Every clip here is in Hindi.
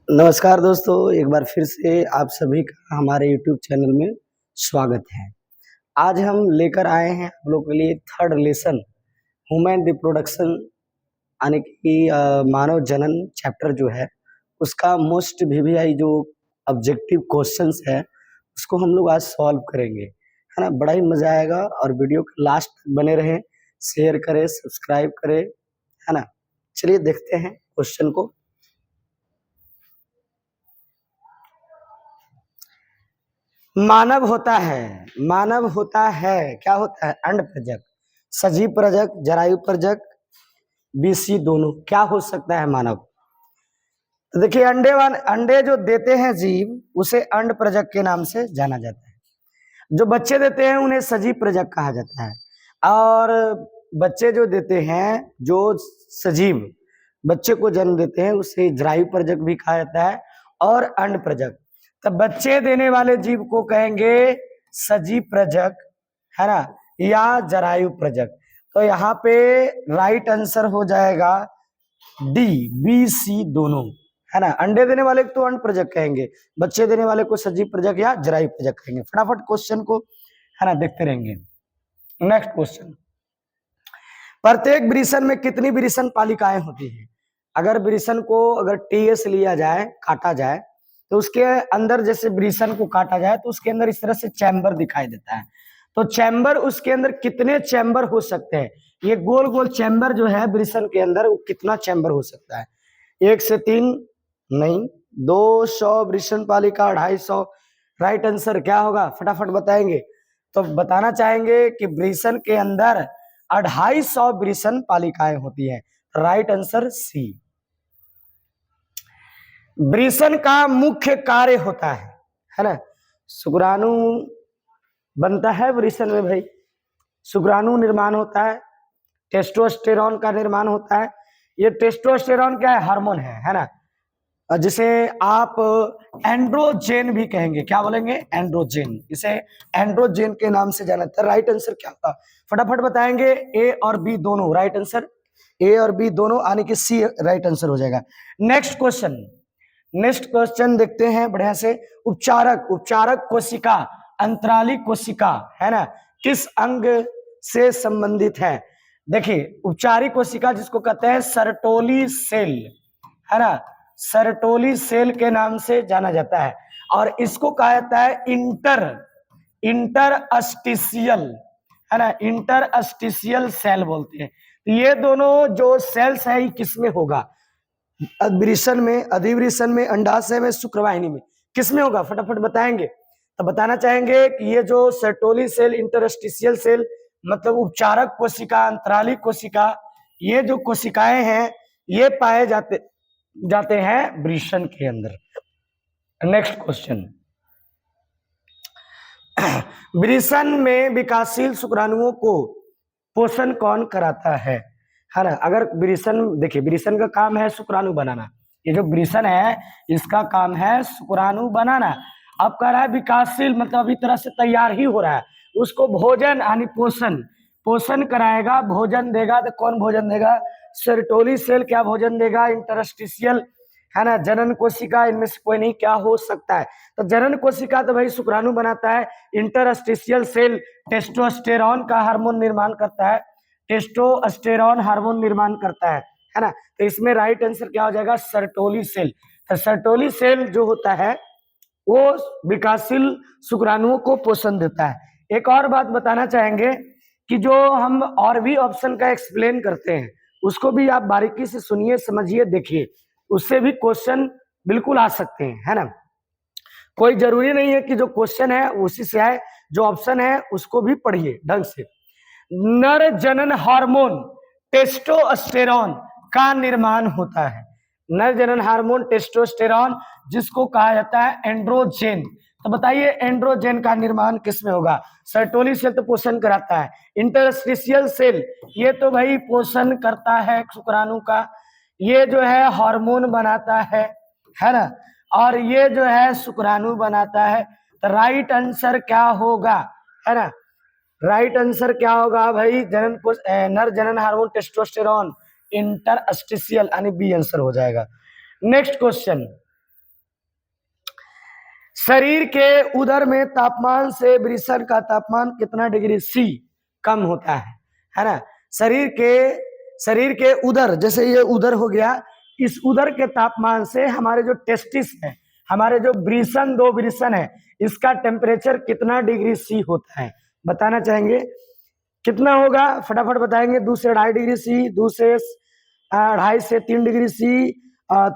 नमस्कार दोस्तों, एक बार फिर से आप सभी का हमारे यूट्यूब चैनल में स्वागत है। आज हम लेकर आए हैं आप लोगों के लिए थर्ड लेसन ह्यूमन रिप्रोडक्शन यानी कि मानव जनन चैप्टर जो है उसका मोस्ट वीवीआई जो ऑब्जेक्टिव क्वेश्चंस है उसको हम लोग आज सॉल्व करेंगे, है ना। बड़ा ही मजा आएगा और वीडियो के लास्ट तक बने रहें, शेयर करें, सब्सक्राइब करें, है ना। चलिए देखते हैं क्वेश्चन को। मानव होता है क्या होता है? अंड प्रजक, सजीव प्रजक, जरायु प्रजक, बीसी दोनों। क्या हो सकता है मानव? तो देखिए अंडे जो देते हैं जीव उसे अंड प्रजक के नाम से जाना जाता है। जो बच्चे देते हैं उन्हें सजीव प्रजक कहा जाता है। और बच्चे जो देते हैं, जो सजीव बच्चे को जन्म देते हैं उसे जरायु प्रजक भी कहा जाता है और अंड प्रजक। तब बच्चे देने वाले जीव को कहेंगे सजीव प्रजक, है ना, या जरायु प्रजक। तो यहाँ पे राइट आंसर हो जाएगा डी, बी, सी दोनों, है ना। अंडे देने वाले को तो अंड प्रजक कहेंगे, बच्चे देने वाले को सजीव प्रजक या जरायु प्रजक कहेंगे। फटाफट क्वेश्चन को, है ना, देखते रहेंगे। नेक्स्ट क्वेश्चन, प्रत्येक वृषण में कितनी वृषण पालिकाएं होती हैं? अगर वृषण को अगर टीएस लिया जाए, काटा जाए, तो उसके अंदर जैसे वृषण को काटा जाए तो उसके अंदर इस तरह से चैम्बर दिखाई देता है। तो चैम्बर, उसके अंदर कितने चैम्बर हो सकते हैं? ये गोल गोल चैम्बर जो है वृषण के अंदर, वो कितना चैम्बर हो सकता है? 1 से 3 नहीं, 200 वृषण पालिका, 250। राइट आंसर क्या होगा? फटाफट बताएंगे। तो बताना चाहेंगे कि वृषण के अंदर 250 वृषण पालिकाएं होती है। Right answer C. वृषण का मुख्य कार्य होता है ना। शुक्राणु बनता है वृषण में भाई, शुक्राणु निर्माण होता है, टेस्टोस्टेरॉन का निर्माण होता है। ये टेस्टोस्टेरॉन क्या है? हार्मोन है ना, जिसे आप एंड्रोजेन भी कहेंगे। क्या बोलेंगे? एंड्रोजेन। इसे एंड्रोजेन के नाम से जाना जाता है। राइट आंसर क्या होगा? फटाफट बताएंगे। ए और बी दोनों राइट आंसर, ए और बी दोनों, आने की सी राइट आंसर हो जाएगा। नेक्स्ट क्वेश्चन देखते हैं बढ़िया से। उपचारक कोशिका, अंतरालिक कोशिका, है ना, किस अंग से संबंधित है? देखिए, उपचारिक कोशिका जिसको कहते हैं सर्टोली सेल, है ना, सर्टोली सेल के नाम से जाना जाता है। और इसको कहा जाता है इंटरस्टिशियल, है ना, इंटरस्टिशियल सेल बोलते हैं। ये दोनों जो सेल्स है ये किसमें होगा? वृषण में, अधिवृषण में, अंडाशय में, शुक्रवाहिनी में, किसमें होगा? फटाफट बताएंगे। तो बताना चाहेंगे कि ये जो सर्टोली सेल, इंटरस्टिशियल सेल, मतलब उपचारक कोशिका, अंतरालिक कोशिका, ये जो कोशिकाएं हैं ये पाए जाते हैं वृषण के अंदर। नेक्स्ट क्वेश्चन, वृषण में विकासशील शुक्राणुओं को पोषण कौन कराता है ना। अगर वृषण, देखिए वृषण का काम है शुक्राणु बनाना। ये जो वृषण है इसका काम है शुक्राणु बनाना। अब कह रहा है विकासशील, मतलब अभी तरह से तैयार ही हो रहा है, उसको भोजन यानी पोषण कराएगा, भोजन देगा। तो कौन भोजन देगा? सर्टोली सेल क्या भोजन देगा? इंटरस्टिशियल, है ना, जनन कोशिका, इनमें से कोई नहीं। क्या हो सकता है? तो जनन कोशिका तो भाई शुक्राणु बनाता है। इंटरस्टिशियल सेल टेस्टोस्टेरॉन का हार्मोन निर्माण करता है, टेस्टोस्टेरॉन हार्मोन निर्माण करता है ना। तो इसमें राइट आंसर क्या हो जाएगा? Sertoli cell. तो सर्टोली सेल जो होता है वो विकासशील शुक्राणुओं को पोषण देता है। एक और बात बताना चाहेंगे कि जो हम और भी ऑप्शन का एक्सप्लेन करते हैं उसको भी आप बारीकी से सुनिए, समझिए, देखिए, उससे भी क्वेश्चन बिल्कुल आ सकते हैं, है ना। कोई जरूरी नहीं है कि जो क्वेश्चन है उसी से आए, जो ऑप्शन है उसको भी पढ़िए ढंग से। नर जनन हार्मोन टेस्टोस्टेरॉन का निर्माण होता है। नर जनन हार्मोन टेस्टोस्टेरॉन जिसको कहा जाता है एंड्रोजेन। तो बताइए एंड्रोजेन का निर्माण किसमें होगा? सर्टोली सेल तो पोषण कराता है, इंटरस्टिशियल सेल ये तो भाई पोषण करता है शुक्राणु का, ये जो है हार्मोन बनाता है ना, और ये जो है शुक्राणु बनाता है। तो राइट आंसर क्या होगा, है ना? राइट आंसर क्या होगा भाई? नर जनन हार्मोन टेस्टोस्टेरॉन, इंटरस्टिशियल, यानी बी आंसर हो जाएगा। नेक्स्ट क्वेश्चन, शरीर के उदर में तापमान से वृषण का तापमान कितना डिग्री सी कम होता है ना। शरीर के उदर, जैसे ये उदर हो गया, इस उदर के तापमान से हमारे जो टेस्टिस है, हमारे जो वृषण, दो वृषण है, इसका टेम्परेचर कितना डिग्री सी होता है बताना चाहेंगे। कितना होगा फटाफट बताएंगे। 2 से 2.5 डिग्री सी, 2 से 2.5 से 3 डिग्री सी,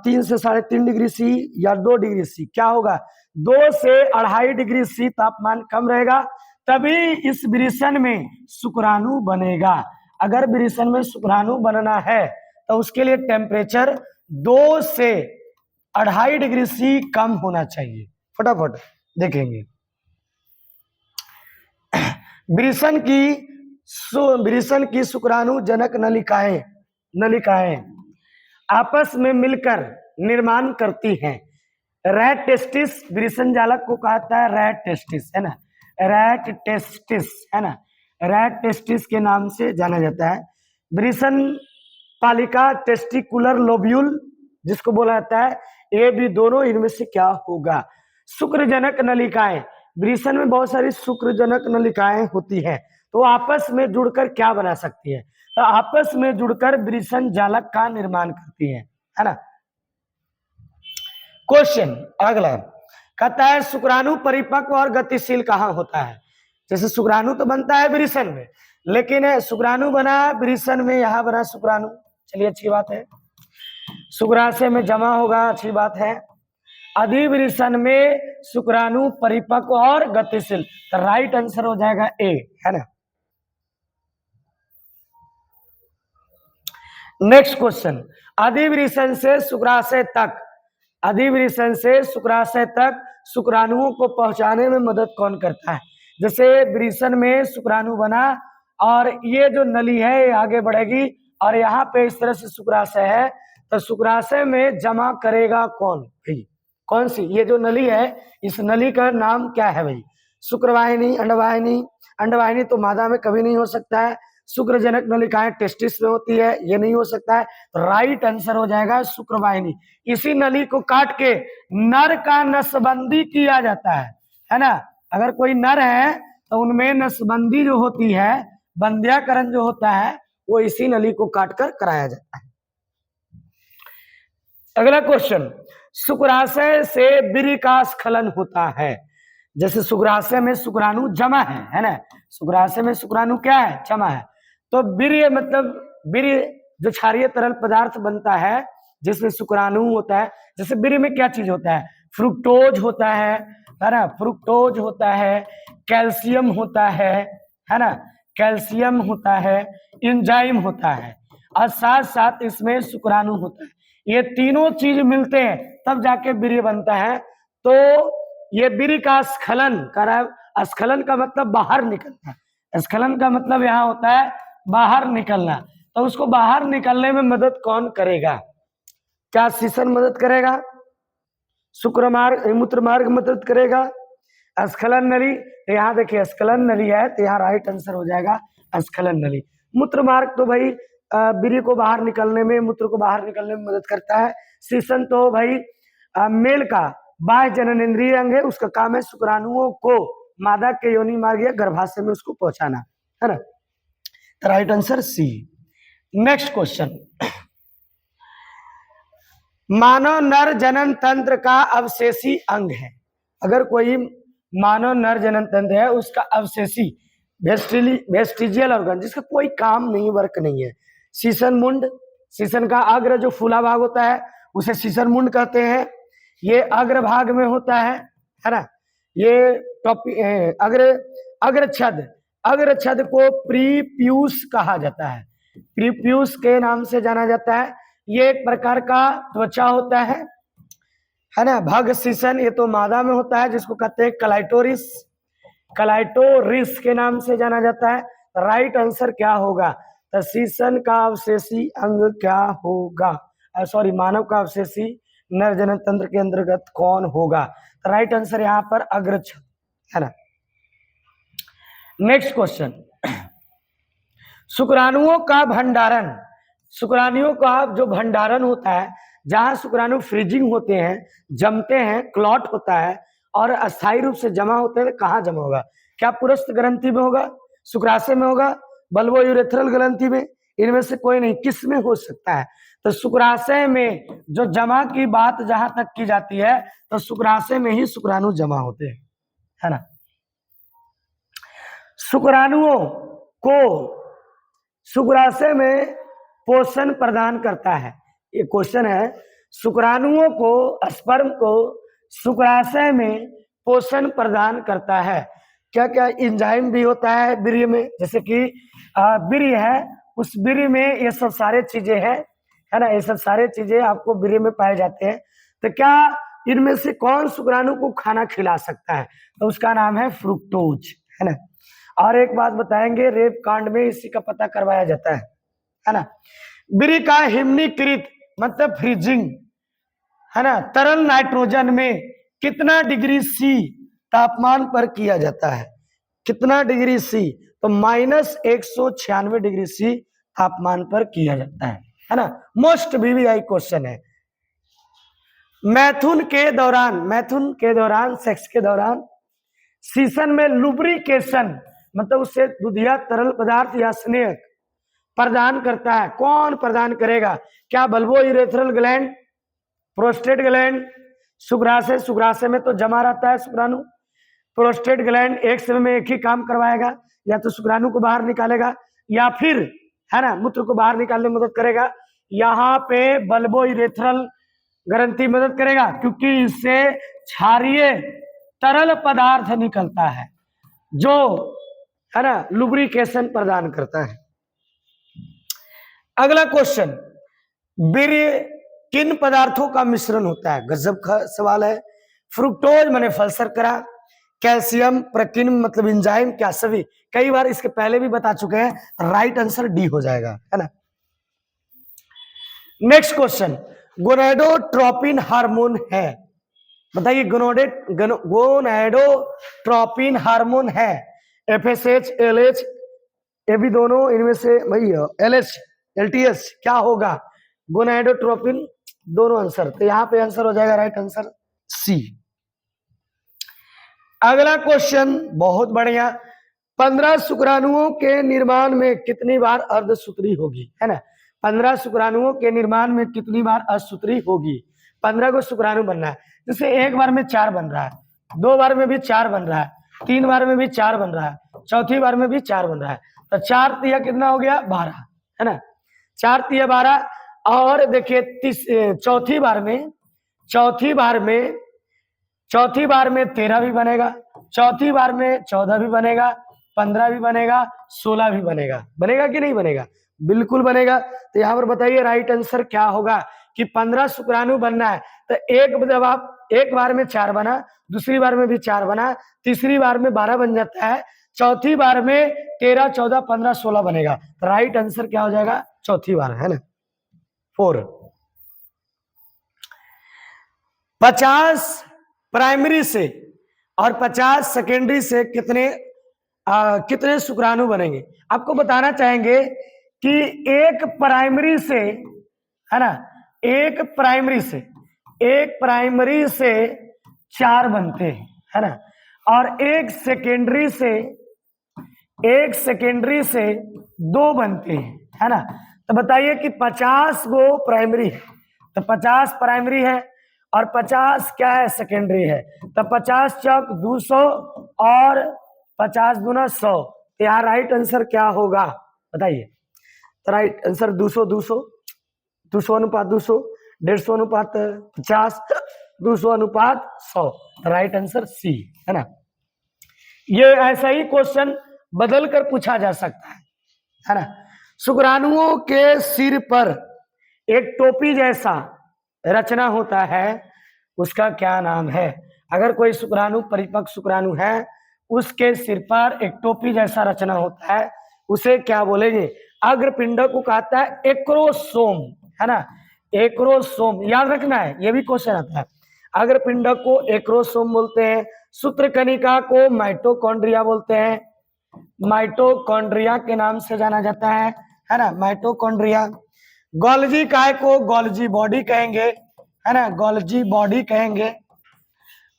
3 से 3.5 डिग्री सी, या 2 डिग्री सी। क्या होगा? 2 से 2.5 डिग्री सी तापमान कम रहेगा, तभी इस वृषण में शुक्राणु बनेगा। अगर वृषण में शुक्राणु बनना है तो उसके लिए टेम्परेचर 2 से 2.5 डिग्री सी कम होना चाहिए। फटाफट देखेंगे। वृषण की शुक्राणु जनक नलिकाएं आपस में मिलकर निर्माण करती हैं। रैट टेस्टिस वृषण जालक को कहता है रैट टेस्टिस, है ना, रैट टेस्टिस, है ना, रैट टेस्टिस के नाम से जाना जाता है। वृषण पालिका टेस्टिकुलर लोब्यूल जिसको बोला जाता है, ये भी दोनों इनमें से क्या होगा? शुक्रजनक नलिकाएं, वृषण में बहुत सारी शुक्रजनक नलिकाएं होती हैं, तो आपस में जुड़कर क्या बना सकती है? तो आपस में जुड़कर वृषण जालक का निर्माण करती है ना। क्वेश्चन अगला कहता है शुक्राणु परिपक्व और गतिशील कहाँ होता है? जैसे शुक्राणु तो बनता है वृषण में, लेकिन शुक्राणु बना वृषण में, यहाँ बना शुक्राणु, चलिए अच्छी बात है, शुक्राशय में जमा होगा, अच्छी बात है। अधिवृषण में शुक्राणु परिपक्व और गतिशील, तो राइट आंसर हो जाएगा ए, है ना। नेक्स्ट क्वेश्चन, अधिवृषण से शुक्राशय तक शुक्राणुओं को पहुंचाने में मदद कौन करता है? जैसे वृषण में शुक्राणु बना और ये जो नली है ये आगे बढ़ेगी और यहाँ पे इस तरह से शुक्राशय है, तो शुक्राशय में जमा करेगा कौन भाई? कौन सी? ये जो नली है, इस नली का नाम क्या है भाई? शुक्रवाहिनी, अंडवाहिनी? अंडवाहिनी तो मादा में कभी नहीं हो सकता है। शुक्रजनक नलिकाएं टेस्टिस में होती है, ये नहीं हो सकता है। राइट आंसर हो जाएगा शुक्रवाहिनी। इसी नली को काट के नर का नसबंदी किया जाता है ना। अगर कोई नर है तो उनमें नसबंदी जो होती है, बंध्याकरण जो होता है, वो इसी नली को काटकर कराया जाता है। अगला क्वेश्चन, शुक्राशय से वीर्य का स्खलन होता है। जैसे शुक्राशय में शुक्राणु जमा है ना, शुक्राशय में शुक्राणु क्या है? जमा है। तो वीर्य मतलब वीर्य जो क्षारीय तरल पदार्थ बनता है जिसमें शुक्राणु होता है। जैसे वीर्य में क्या चीज होता है? फ्रुक्टोज होता है ना, फ्रुक्टोज होता है, कैल्शियम होता है ना, कैल्शियम होता है, एंजाइम होता है, और साथ साथ इसमें शुक्राणु होता है। ये तीनों चीज मिलते हैं तब जाके वीर्य बनता है। तो ये वीर्य का स्खलन कर, स्खलन का मतलब बाहर निकलना, स्खलन का मतलब यहाँ होता है बाहर निकलना। तो उसको बाहर निकलने में मदद कौन करेगा? क्या सीसन मदद करेगा? शुक्र मार्ग, मूत्र मार्ग मदद करेगा? स्खलन नली, तो यहाँ देखिए स्खलन नली है, तो यहाँ राइट आंसर हो जाएगा स्खलन नली। मूत्र मार्ग तो भाई वीर्य को बाहर निकलने में, मूत्र को बाहर निकलने में मदद करता है। सीसन तो भाई मेल का बाह्य जननेंद्रिय अंग है, उसका काम है शुक्राणुओं को मादा के योनि मार्ग या गर्भाशय में उसको पहुंचाना, है ना। Right answer C. Next question, मानव नर जनन तंत्र का अवशेषी अंग है। अगर कोई मानव नर जनन तंत्र है, उसका अवशेषी वेस्टिजियल ऑर्गन जिसका कोई काम नहीं, वर्क नहीं है, सीसन मुंड, सीसन का अग्र जो फूला भाग होता है उसे सीसन मुंड कहते हैं। ये अग्र भाग में होता है ना। ये अग्रछद को प्रीप्यूस कहा जाता है, प्रीप्यूस के नाम से जाना जाता है। ये एक प्रकार का त्वचा होता है ना। भग सीसन ये तो मादा में होता है, जिसको कहते हैं क्लाइटोरिस, क्लाइटोरिस के नाम से जाना जाता है। राइट आंसर क्या होगा? तो सीसन का अवशेषी अंग क्या होगा? सॉरी, मानव का अवशेषी नर जनन तंत्र के अंतर्गत कौन होगा? राइट आंसर यहाँ पर अग्रछद, है ना। नेक्स्ट क्वेश्चन, शुक्राणुओं का भंडारण, शुक्राणुओं का जो भंडारण होता है, जहां शुक्राणु फ्रीजिंग होते हैं, जमते हैं, क्लॉट होता है, और अस्थायी रूप से जमा होते हैं, कहाँ जमा होगा? क्या पुरस्थ ग्रंथि में होगा, शुक्राशय में होगा, बल्बो यूरेथ्रल ग्रंथि में? इनमें से कोई नहीं। किस में हो सकता है? तो शुक्राशय में जो जमा की बात जहां तक की जाती है तो शुक्राशय में ही शुक्राणु जमा होते हैं, है ना। शुक्राणुओं को शुक्राशय में पोषण प्रदान करता है, ये क्वेश्चन है। शुक्राणुओं को, स्पर्म को शुक्राशय में पोषण प्रदान करता है। क्या क्या एंजाइम भी होता है वीर्य में, जैसे कि वीर्य है, उस वीर्य में ये सब सारे चीजें हैं, है ना, ये सब सारे चीजें आपको वीर्य में पाए जाते हैं। तो क्या इनमें से कौन शुक्राणु को खाना खिला सकता है? तो उसका नाम है फ्रुक्टोज, है ना। और एक बात बताएंगे, रेप कांड में इसी का पता करवाया जाता है ना। वीर्य का हिमनीकृत मतलब फ्रीजिंग, है ना, तरल नाइट्रोजन में कितना डिग्री सी तापमान पर किया जाता है? कितना डिग्री सी? तो -196 डिग्री सी तापमान पर किया जाता है ना। मोस्ट वीवीआई क्वेश्चन है। मैथुन के दौरान सेक्स के दौरान सीसन में लुब्रिकेशन मतलब उससे दुधिया तरल पदार्थ या स्नेह प्रदान करता है। कौन प्रदान करेगा? क्या bulbourethral gland, prostate gland? शुक्राशय में तो जमा रहता है शुक्राणु। प्रोस्टेट ग्लैंड एक समय में एक ही काम करवाएगा, या तो शुक्राणु को बाहर निकालेगा या फिर, है ना, मूत्र को बाहर निकालने में मदद करेगा। यहाँ पे बल्बो यूरेथ्रल ग्रंथि मदद करेगा, क्योंकि इससे क्षारीय तरल पदार्थ निकलता है जो, है ना, लुब्रिकेशन प्रदान करता है। अगला क्वेश्चन, वीर्य किन पदार्थों का मिश्रण होता है? गजब का सवाल है। फ्रुक्टोज माने फल शर्करा, कैल्शियम, प्रोटीन मतलब एंजाइम, क्या सभी? कई बार इसके पहले भी बता चुके हैं, राइट आंसर डी हो जाएगा, है ना। नेक्स्ट क्वेश्चन, गोनेडोट्रोपिन हार्मोन है, बताइए। गोनेडोट्रोपिन हार्मोन है, FSH, LH, ये भी दोनों, इनमें से वही LH, LTS क्या होगा? गोनेडोट्रोपिन, दोनों आंसर। तो यहाँ पे आंसर हो जाएगा राइट आंसर सी। अगला क्वेश्चन बहुत बढ़िया, 15 शुक्राणुओं के निर्माण में कितनी बार अर्धसूत्री होगी, है ना। 15 शुक्राणुओं के निर्माण में कितनी बार अर्धसूत्री होगी? 15 को शुक्राणु बनना है, जैसे एक बार में 4 बन रहा है, 2 बार में भी 4 बन रहा है, 3 बार में भी 4 बन रहा है, चौथी बार में भी 4 बन रहा है। तो 4 तिया कितना हो गया? 12, है ना। 4 तिया 12। और देखिए चौथी बार में 13 भी बनेगा, चौथी बार में 14 भी बनेगा, 15 भी बनेगा, 16 भी बनेगा। बनेगा कि नहीं बनेगा? बिल्कुल बनेगा। तो यहाँ पर बताइए राइट आंसर क्या होगा कि 15 शुक्राणु बनना है। तो जब आप एक बार में 4 बना, दूसरी बार में भी 4 बना, तीसरी बार में 12 बन जाता है, चौथी बार में 13, 14, 15, 16 बनेगा। तो राइट आंसर क्या हो जाएगा? चौथी बार, है ना, 4। 50 प्राइमरी से और 50 सेकेंडरी से कितने शुक्राणु बनेंगे? आपको बताना चाहेंगे कि एक प्राइमरी से, है ना, एक प्राइमरी से 4 बनते हैं, है ना, और एक सेकेंडरी से 2 बनते हैं, है ना। तो बताइए कि 50 गो प्राइमरी है, तो 50 प्राइमरी है और 50 क्या है? सेकेंडरी है। तो 50 चौक 200 और 50 दूना 100। यहाँ राइट आंसर क्या होगा बताइए? तो राइट आंसर 200, 200 अनुपात 200, 150 अनुपात 50, 200 अनुपात 100। राइट आंसर सी, है ना। ये ऐसा ही क्वेश्चन बदल कर पूछा जा सकता है ना। शुक्राणुओं के सिर पर एक टोपी जैसा रचना होता है, उसका क्या नाम है? अगर कोई शुक्राणु परिपक्व शुक्राणु है, उसके सिर पर एक टोपी जैसा रचना होता है, उसे क्या बोलेंगे? अग्रपिंड को कहता है एक्रोसोम, है ना, एक्रोसोम। याद रखना है, ये भी क्वेश्चन आता है। अग्रपिंड को एक्रोसोम बोलते हैं, सूत्रकनिका को माइटोकॉन्ड्रिया बोलते हैं, माइटोकॉन्ड्रिया के नाम से जाना जाता है ना, माइटोकॉन्ड्रिया। गोल्जी काय को गोल्जी बॉडी कहेंगे, है ना, गोल्जी बॉडी कहेंगे।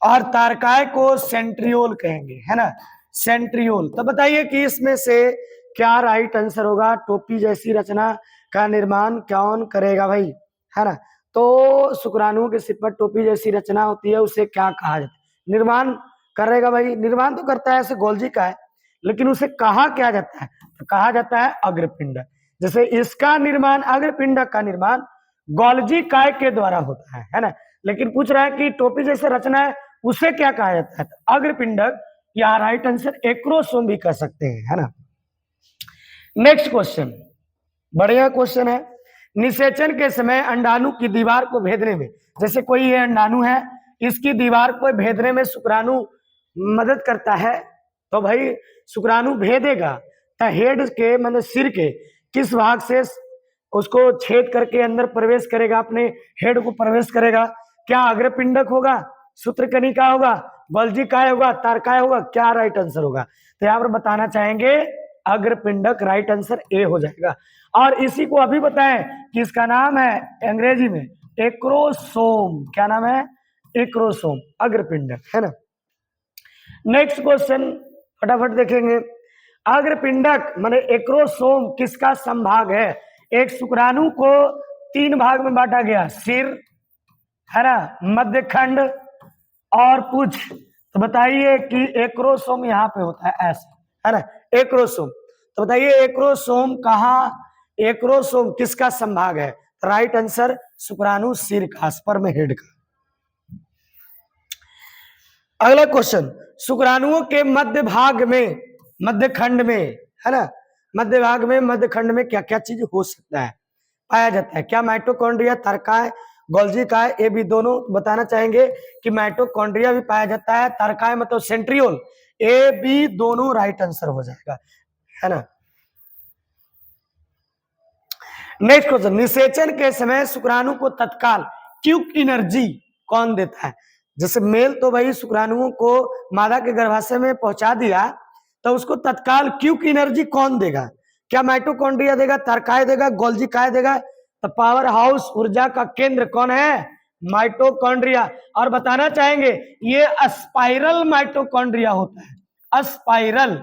और तारकाय को सेंट्रियोल कहेंगे, है ना, सेंट्रियोल। तो बताइए कि इसमें से क्या राइट आंसर होगा? टोपी जैसी रचना का निर्माण कौन करेगा भाई, है ना? तो शुक्राणुओं के सिर पर टोपी जैसी रचना होती है, उसे क्या कहा जाता है? निर्माण करेगा भाई, निर्माण तो करता है, ऐसे गोल्जी का है, लेकिन उसे कहा क्या जाता है? तो कहा जाता है अग्रपिंडक। जैसे इसका निर्माण, अग्रपिंडक का निर्माण गोल्जी काय के द्वारा होता है ना? लेकिन पूछ रहा है कि टोपी जैसे रचना है उसे क्या कहा जाता है? तो अग्रपिंडक, या राइट आंसर एक्रोसोम भी कह सकते हैं, है ना? नेक्स्ट क्वेश्चन, बढ़िया क्वेश्चन है। निषेचन के समय अंडाणु की दीवार को भेदने में, जैसे कोई ये अंडाणु है, इसकी दीवार को भेदने में शुक्राणु मदद करता है, तो भाई शुक्राणु भेदेगा तो हेड के, मतलब सिर के किस भाग से उसको छेद करके अंदर प्रवेश करेगा, अपने हेड को प्रवेश करेगा? क्या अग्रपिंडक होगा, सूत्रकनिका होगा, गोल्जी काय होगा, तारकाय होगा? क्या राइट आंसर होगा? तो यहाँ पर बताना चाहेंगे अग्रपिंडक, राइट आंसर ए हो जाएगा। और इसी को अभी बताएं कि इसका नाम है अंग्रेजी में एक्रोसोम। क्या नाम है? एक्रोसोम, अग्रपिंडक, है ना? नेक्स्ट क्वेश्चन फटाफट देखेंगे। अग्रपिंडक माने एक्रोसोम किसका संभाग है? एक शुक्राणु को 3 भाग में बांटा गया, सिर, है ना, मध्यखंड और पूंछ। तो बताइए कि एक्रोसोम यहाँ पे होता है ऐसे, है ना, एक्रोसोम। तो बताइए एक्रोसोम कहाँ, एक्रोसोम किसका संभाग है? राइट आंसर शुक्राणु सिर का, स्पर्म हेड का। अगला क्वेश्चन, शुक्राणुओं के मध्य भाग में, मध्यखंड में, है ना, मध्य भाग में, मध्यखंड में क्या क्या चीज हो सकता है, पाया जाता है? क्या माइटोकॉन्ड्रिया, तारकाय, गोल्जी काय? ये भी दोनों बताना चाहेंगे कि माइटोकॉन्ड्रिया भी पाया जाता है, तारकाय मतलब सेंट्रियोल, ए बी दोनों राइट आंसर हो जाएगा, है ना? नेक्स्ट क्वेश्चन, निषेचन के समय शुक्राणु को तत्काल क्विक एनर्जी कौन देता है? जैसे मेल तो भाई शुक्राणुओं को मादा के गर्भाशय में पहुंचा दिया, तो उसको तत्काल क्विक एनर्जी कौन देगा? क्या माइटोकॉन्ड्रिया देगा, तारकाय देगा, गोल्जी काय देगा? तो पावर हाउस, ऊर्जा का केंद्र कौन है? माइटोकॉन्ड्रिया। और बताना चाहेंगे ये स्पाइरल माइटोकॉन्ड्रिया होता है, स्पाइरल,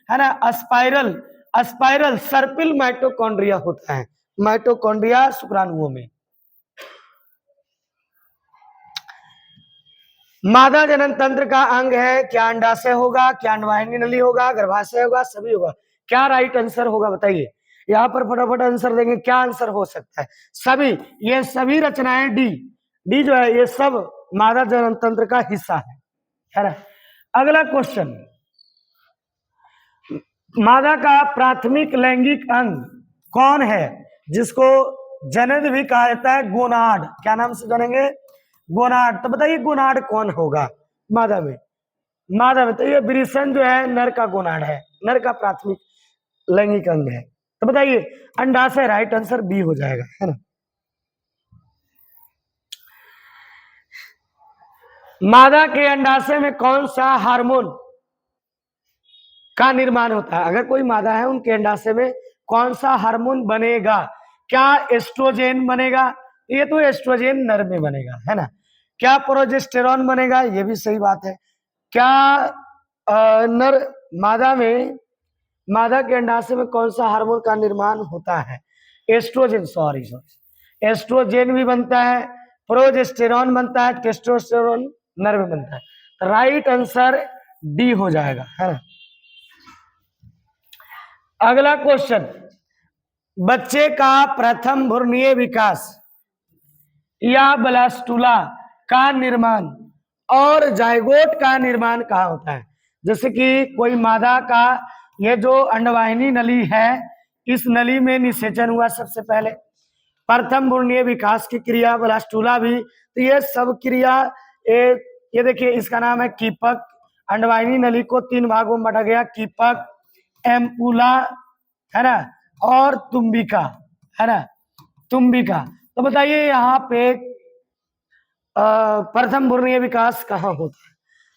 है ना, स्पाइरल, स्पाइरल सर्पिल माइटोकॉन्ड्रिया होता है, माइटोकॉन्ड्रिया शुक्राणुओं में। मादा जनन तंत्र का अंग है, क्या अंडाशय होगा, क्या अंडवाहिनी नली होगा, गर्भाशय होगा, सभी होगा? क्या राइट आंसर होगा बताइए? यहाँ पर फटाफट आंसर देंगे, क्या आंसर हो सकता है? सभी, ये सभी रचनाएं डी, डी जो है ये सब मादा जनन तंत्र का हिस्सा है ना? अगला क्वेश्चन, मादा का प्राथमिक लैंगिक अंग कौन है जिसको जनन भी कहा जाता है? गोनाड। क्या नाम से जानेंगे? गोनाड। तो बताइए गोनाड कौन होगा मादा में? मादा में तो ये वृषण जो है नर का गोनाड है, नर का प्राथमिक लैंगिक अंग है। तो बताइए अंडाशय, राइट आंसर बी हो जाएगा, है ना? मादा के अंडाशय में कौन सा हार्मोन का निर्माण होता है? अगर कोई मादा है उनके अंडाशय में कौन सा हार्मोन बनेगा? क्या एस्ट्रोजेन बनेगा? ये तो एस्ट्रोजेन नर में बनेगा, है ना? क्या प्रोजेस्टेरॉन बनेगा? ये भी सही बात है। क्या नर मादा में, मादा के अंडाशय में कौन सा हार्मोन का निर्माण होता है? एस्ट्रोजेन, सॉरी, एस्ट्रोजेन भी बनता है, प्रोजेस्टेरॉन बनता है, टेस्टोस्टेरॉन नर में बनता है। तो राइट आंसर डी हो जाएगा, है ना? अगला क्वेश्चन, बच्चे का प्रथम भ्रूणीय विकास या ब्लास्टुला का निर्माण और जायगोट का निर्माण कहाँ होता है? जैसे कि कोई मादा का ये जो अंडवाहिनी नली है, इस नली में निषेचन हुआ सबसे पहले, प्रथम भ्रूणीय विकास की क्रिया, ब्लास्टुला भी। तो ये सब क्रिया, ये देखिए इसका नाम है कीपक। अंडवाहिनी नली को 3 भागों में बांटा गया, कीपक, एम्पुला, है ना, और तुम्बिका, है ना, तुम्बिका। तो बताइए यहाँ पे प्रथम भ्रूणीय विकास कहाँ होता है?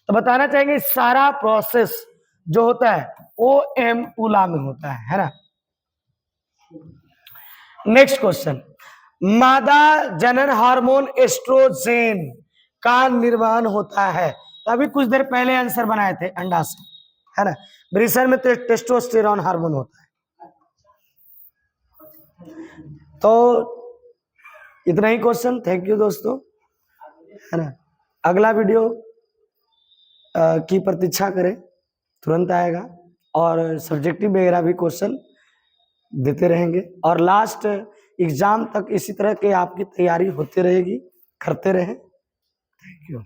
तो बताना चाहेंगे सारा प्रोसेस जो होता है वो एम्पुला में होता है ना? नेक्स्ट क्वेश्चन, मादा जनन हार्मोन एस्ट्रोजेन का निर्माण होता है तो अभी कुछ देर पहले आंसर बनाए थे अंडा से, है ना। वृषण में टेस्टोस्टेरोन हार्मोन होता है। तो इतना ही क्वेश्चन। थैंक यू दोस्तों, है ना। अगला वीडियो की प्रतीक्षा करें, तुरंत आएगा, और सब्जेक्टिव वगैरह भी क्वेश्चन देते रहेंगे, और लास्ट एग्जाम तक इसी तरह के आपकी तैयारी होती रहेगी, करते रहें। Thank you.